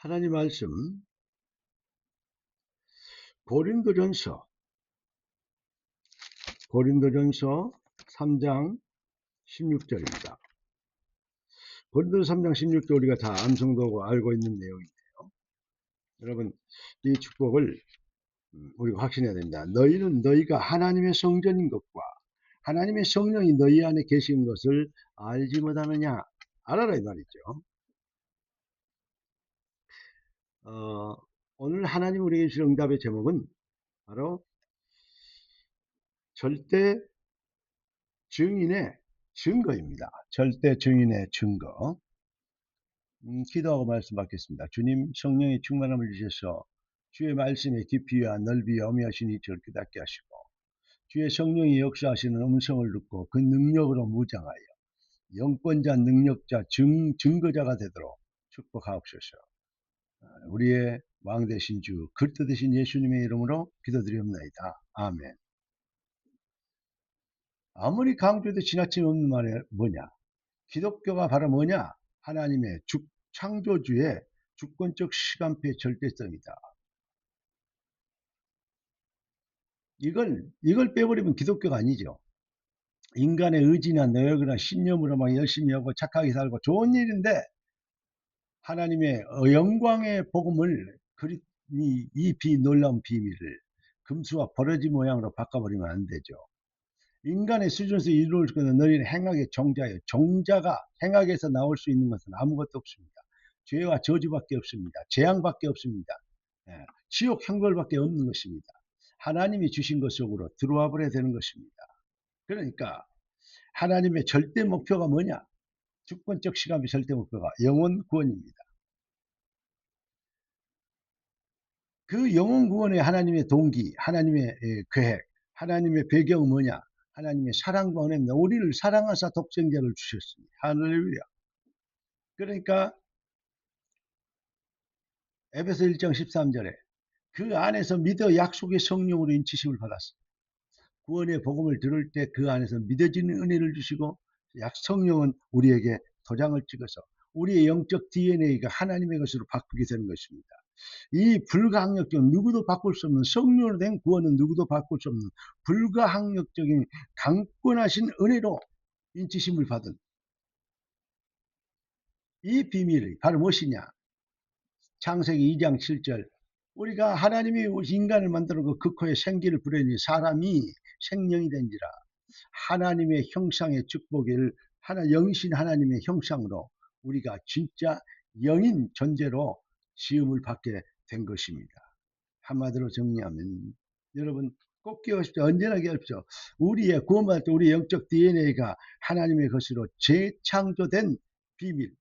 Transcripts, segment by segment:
하나님 말씀 고린도전서 3장 16절입니다. 고린도전서 3장 16절 우리가 다 암송도고 알고 있는 내용인데요. 여러분, 이 축복을 우리가 확신해야 됩니다. 너희는 너희가 하나님의 성전인 것과 하나님의 성령이 너희 안에 계신 것을 알지 못하느냐? 알아라 이 말이죠. 오늘 하나님 우리에게 주신 응답의 제목은 바로 절대 증인의 증거입니다. 절대 증인의 증거. 기도하고 말씀 받겠습니다. 주님, 성령의 충만함을 주셔서 주의 말씀의 깊이와 넓이와 어미하신 이치를 깨닫게 하시고 주의 성령이 역사하시는 음성을 듣고 그 능력으로 무장하여 영권자, 능력자, 증거자가 되도록 축복하옵소서. 우리의 왕 되신 주 그리스도 되신 예수님의 이름으로 기도드리옵나이다. 아멘. 아무리 강조해도 지나침 없는 말이 뭐냐? 기독교가 바로 뭐냐? 하나님의 창조주의 주권적 시간표의 절대성이다. 이걸 빼버리면 기독교가 아니죠. 인간의 의지나 노력이나 신념으로 막 열심히 하고 착하게 살고 좋은 일인데 하나님의 영광의 복음을 이 놀라운 비밀을 금수와 버러지 모양으로 바꿔버리면 안 되죠. 인간의 수준에서 이루어질 것은 너희는 행악의 종자예요. 종자가 행악에서 나올 수 있는 것은 아무것도 없습니다. 죄와 저주밖에 없습니다. 재앙밖에 없습니다. 지옥 형벌밖에 없는 것입니다. 하나님이 주신 것 속으로 들어와 버려야 되는 것입니다. 그러니까 하나님의 절대 목표가 뭐냐? 주권적 시간의 절대 목표가 영혼 구원입니다. 그 영혼 구원의 하나님의 동기, 하나님의 계획, 하나님의 배경은 뭐냐? 하나님의 사랑과 은혜입니다. 우리를 사랑하사 독생자를 주셨습니다. 할렐루야. 그러니까 에베소 1장 13절에 그 안에서 믿어 약속의 성령으로 인치심을 받았습니다. 구원의 복음을 들을 때 그 안에서 믿어지는 은혜를 주시고 성령은 우리에게 도장을 찍어서 우리의 영적 DNA가 하나님의 것으로 바꾸게 되는 것입니다. 이 불가항력적인 누구도 바꿀 수 없는 성령으로 된 구원은 누구도 바꿀 수 없는 불가항력적인 강권하신 은혜로 인치심을 받은 이 비밀이 바로 무엇이냐? 창세기 2장 7절 우리가 하나님이 인간을 만들어 그 극호의 생기를 부려니 사람이 생명이 된지라 하나님의 형상의 축복을 영신 하나님의 형상으로 우리가 진짜 영인 존재로 지음을 받게 된 것입니다. 한마디로 정리하면 여러분 꼭 기억하십시오. 언제나 기억하십시오. 우리의 구원받을 때 우리 영적 DNA가 하나님의 것으로 재창조된 비밀.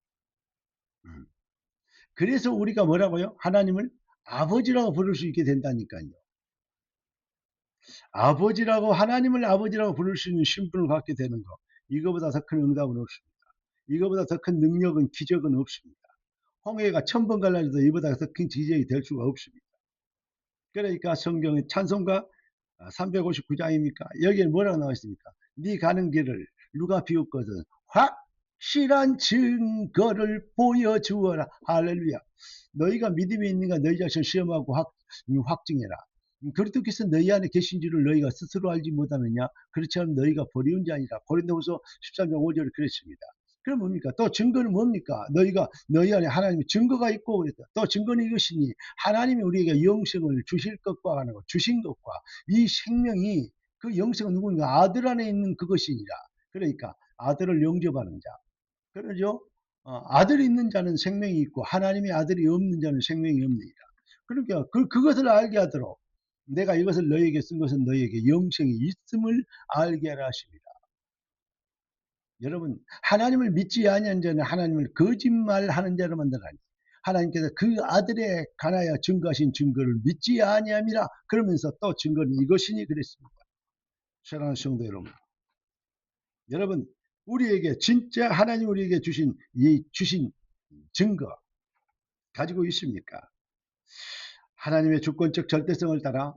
그래서 우리가 뭐라고요? 하나님을 아버지라고 부를 수 있게 된다니까요. 하나님을 아버지라고 부를 수 있는 신분을 갖게 되는 거. 이거보다 더 큰 응답은 없습니다. 이거보다 더 큰 능력은 기적은 없습니다. 홍해가 1000번 갈라져도 이보다 더 큰 기적이 될 수가 없습니다. 그러니까 성경의 찬송가 359장입니까? 여기에 뭐라고 나와 있습니까? 네 가는 길을 누가 비웃거든 확실한 증거를 보여주어라. 할렐루야. 너희가 믿음이 있는가 너희 자신을 시험하고 확증해라. 그리스도께서 너희 안에 계신 줄을 너희가 스스로 알지 못하느냐? 그렇지 않으면 너희가 버리운 자니라. 고린도후서 13장 5절에 그랬습니다. 그럼 뭡니까? 또 증거는 뭡니까? 너희 안에 하나님의 증거가 있고 그랬다. 또 증거는 이것이니 하나님이 우리에게 영생을 주실 것과 하는 것, 주신 것과 이 생명이 그 영생은 누구인가? 아들 안에 있는 그것이니라. 그러니까 아들을 영접하는 자. 그러죠? 아들이 있는 자는 생명이 있고 하나님의 아들이 없는 자는 생명이 없느니라. 그러니까 그것을 알게 하도록 내가 이것을 너희에게 쓴 것은 너희에게 영생이 있음을 알게 하라 하십니다. 여러분 하나님을 믿지 아니한 자는 하나님을 거짓말하는 자로 만들하니 하나님께서 그 아들에 관하여 증거하신 증거를 믿지 아니함이라 그러면서 또 증거는 이것이니 그랬습니다. 사랑하는 성도 여러분 우리에게 진짜 하나님 우리에게 주신 증거 가지고 있습니까? 하나님의 주권적 절대성을 따라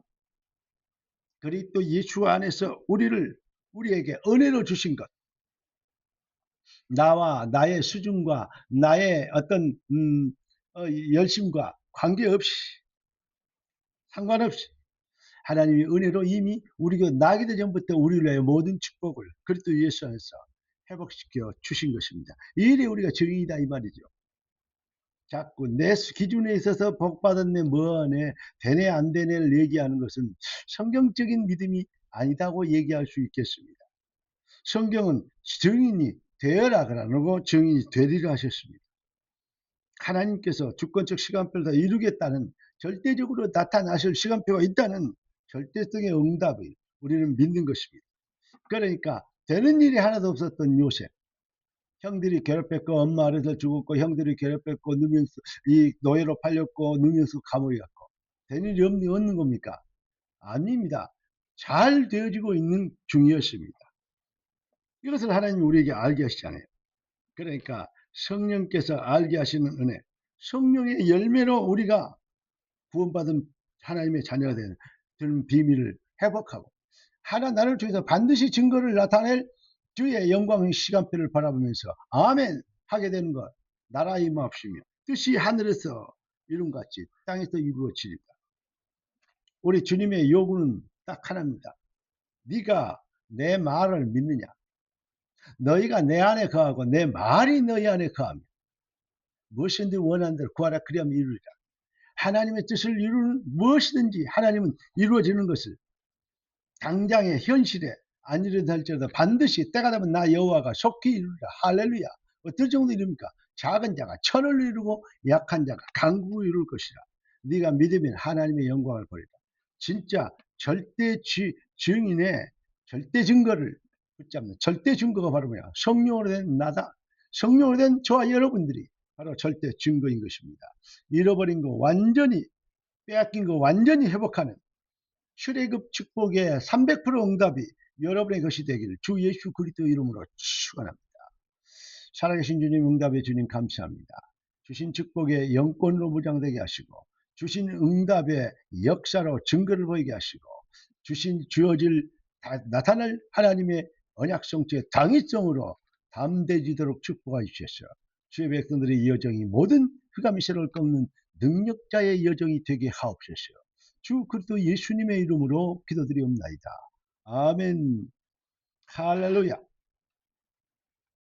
그리스도 예수 안에서 우리에게 은혜로 주신 것 나와 나의 수준과 나의 어떤 열심과 관계없이, 상관없이 하나님이 은혜로 이미 우리가 나기 전부터 우리를 위하여 모든 축복을 그리스도 예수 안에서 회복시켜 주신 것입니다. 이래 우리가 증인이다 이 말이죠. 자꾸 내 기준에 있어서 복받았네 뭐하네 되네 안 되네를 얘기하는 것은 성경적인 믿음이 아니다고 얘기할 수 있겠습니다. 성경은 증인이 되어라 그러고 증인이 되리라 하셨습니다. 하나님께서 주권적 시간표를 다 이루겠다는 절대적으로 나타나실 시간표가 있다는 절대성의 응답을 우리는 믿는 것입니다. 그러니까 되는 일이 하나도 없었던 요셉, 형들이 괴롭혔고 엄마 아래서 죽었고 형들이 괴롭혔고 누명수 이 노예로 팔렸고 누명수 감옥에 갔고 되는 일이 없는 겁니까? 아닙니다. 잘 되어지고 있는 중이었습니다. 이것을 하나님이 우리에게 알게 하시잖아요. 그러니까 성령께서 알게 하시는 은혜, 성령의 열매로 우리가 구원받은 하나님의 자녀가 되는 비밀을 회복하고 나를 통해서 반드시 증거를 나타낼 주의 영광의 시간표를 바라보면서 아멘 하게 되는 것, 나라 임하옵시며 뜻이 하늘에서 이룬같이 땅에서 이루어지리다. 우리 주님의 요구는 딱 하나입니다. 네가 내 말을 믿느냐, 너희가 내 안에 거하고 내 말이 너희 안에 거하며 무엇이든지 원하는 대로 구하라 그리하면 이루리라. 하나님의 뜻을 이루는 무엇이든지 하나님은 이루어지는 것을 당장의 현실에 안 이루어도 할지라도 반드시 때가 되면 나 여호와가 속히 이루리라. 할렐루야. 어떨 정도 이룹니까? 작은 자가 천을 이루고 약한 자가 강국을 이룰 것이라. 네가 믿으면 하나님의 영광을 보리라. 진짜 절대 증인의 절대 증거를 붙잡는 절대 증거가 바로 뭐야? 성령으로 된 나다. 성령으로 된 저와 여러분들이 바로 절대 증거인 것입니다. 잃어버린 거 완전히 빼앗긴 거 완전히 회복하는 출애굽 축복의 300% 응답이 여러분의 것이 되기를 주 예수 그리스도 이름으로 축원합니다. 살아계신 주님, 응답의 주님 감사합니다. 주신 축복의 영권으로 무장되게 하시고 주신 응답의 역사로 증거를 보이게 하시고 주어질 나타날 하나님의 언약성체의 당위성으로 담대지도록 축복하여 주셔서 주의 백성들의 여정이 모든 흑암시를 꺾는 능력자의 여정이 되게 하옵소서. 주 그리스도 예수님의 이름으로 기도드리옵나이다. 아멘. 할렐루야.